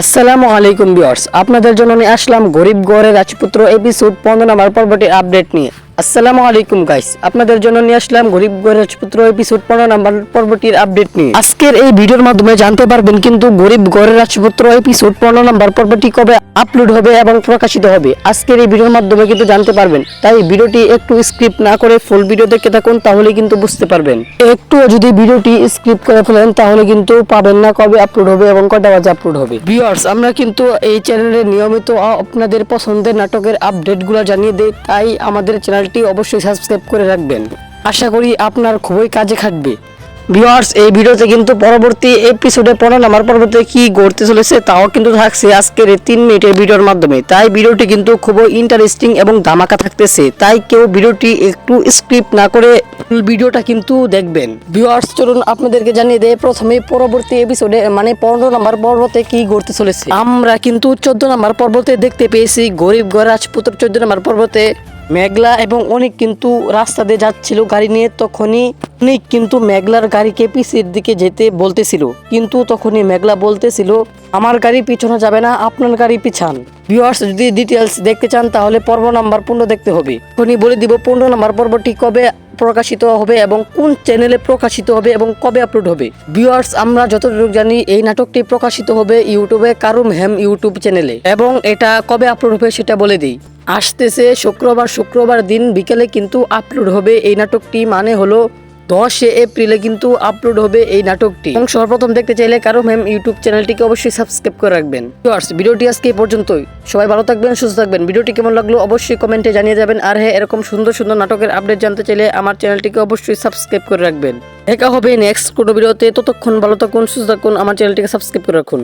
আসসালামু আলাইকুম ভিউয়ার্স, আপনাদের জন্য নিয়ে আসলাম গরিব গড়ের রাজপুত্র এপিসোড 15 নম্বর পর্বটির আপডেট নিয়ে। আসসালামু আলাইকুম গাইস, আপনাদের জন্য নিয়ে আসলাম গরিব গড়ের রাজপুত্র এপিসোড 15 নম্বর পর্বটির আপডেট নিয়ে। আজকের এই ভিডিওর মাধ্যমে জানতে পারবেন কিন্তু গরিব গড়ের রাজপুত্র এপিসোড 15 নম্বর পর্বটি কবে আপলোড হবে এবং প্রকাশিত হবে। আজকের এই ভিডিওর মাধ্যমে কিন্তু জানতে পারবেন, তাই ভিডিওটি একটু স্ক্রিপ্ট না করে ফুল ভিডিও দেখে থাকুন, তাহলে কিন্তু বুঝতে পারবেন। একটু যদি ভিডিওটি স্ক্রিপ্ট করে ফেলেন তাহলে কিন্তু পাবেন না কবে আপলোড হবে এবং কটা বাজে আপলোড হবে। ভিউয়ার্স, আমরা কিন্তু এই চ্যানেলে নিয়মিত আপনাদের পছন্দের নাটকের আপডেটগুলো জানিয়ে দেই, তাই আমাদের চ্যানেলটি অবশ্যই সাবস্ক্রাইব করে রাখবেন। আশা করি আপনার খুবই কাজে খাটবে। ভিউয়ার্স, এই ভিডিওতে কিন্তু পরবর্তী এপিসোডে 15 নম্বর পর্বতে কি ঘটতে চলেছে তাও কিন্তু থাকছে আজকের এই 3 মিনিটের ভিডিওর মাধ্যমে। তাই ভিডিওটি কিন্তু খুবই ইন্টারেস্টিং এবং ধামাকা থাকতেছে, তাই কেউ ভিডিওটি একটু স্ক্রিপ্ট না করে ভিডিওটা কিন্তু দেখবেন। ভিউয়ার্স, চলুন আপনাদেরকে জানিয়ে দেয় প্রথমে পরবর্তী এপিসোডে মানে 15 নম্বর পর্বতে কি ঘটতে চলেছে। আমরা কিন্তু 14 নম্বর পর্বতে দেখতে পেয়েছি গরিব গড় রাজপুত্র 14 নম্বর পর্বতে মেঘলা এবং অনেক কিন্তু রাস্তা দিয়ে যাচ্ছিল গাড়ি নিয়ে। তখনই অনেক কিন্তু মেঘলার গাড়িকে পিছের দিকে যেতে বলতেছিল, কিন্তু তখনই মেঘলা বলতেছিল আমার গাড়ি পিছনে যাবে না, আপনার গাড়ি পিছান। ভিউয়ার্স, যদি ডিটেলস দেখতে চান তাহলে পর্ব নাম্বার 15 দেখতে হবে। এখনই বলে দিব 15 নম্বর পর্বটি কবে প্রকাশিত হবে এবং কোন চ্যানেলে প্রকাশিত হবে এবং কবে আপলোড হবে। ভিউয়ার্স, আমরা যতটুকু জানি এই নাটকটি প্রকাশিত হবে ইউটিউবে কারুম হেম ইউটিউব চ্যানেলে, এবং এটা কবে আপলোড হবে সেটা বলে দিই। আসতেছে শুক্রবার দিন বিকেলে কিন্তু আপলোড হবে এই নাটকটি, মানে হলো 10 এপ্রিলে কিন্তু আপলোড হবে এই নাটকটি। এবং সর্বপ্রথম দেখতে চাইলে কারুম হেম ইউটিউব চ্যানেলটিকে অবশ্যই সাবস্ক্রাইব করে রাখবেন। ভিউয়ার্স, ভিডিওটি আজকে এই পর্যন্তই। সবাই ভালো থাকবেন, সুস্থ থাকবেন। ভিডিওটি কেমন লাগলো অবশ্যই কমেন্টে জানিয়ে যাবেন। আর হ্যাঁ, এরকম সুন্দর সুন্দর নাটকের আপডেট জানতে চাইলে আমার চ্যানেলটিকে অবশ্যই সাবস্ক্রাইব করে রাখবেন। দেখা হবে নেক্সট কোনো ভিডিওতে। ততক্ষণ ভালো থাকুন, সুস্থ থাকুন, আমার চ্যানেলটিকে সাবস্ক্রাইব করে রাখুন।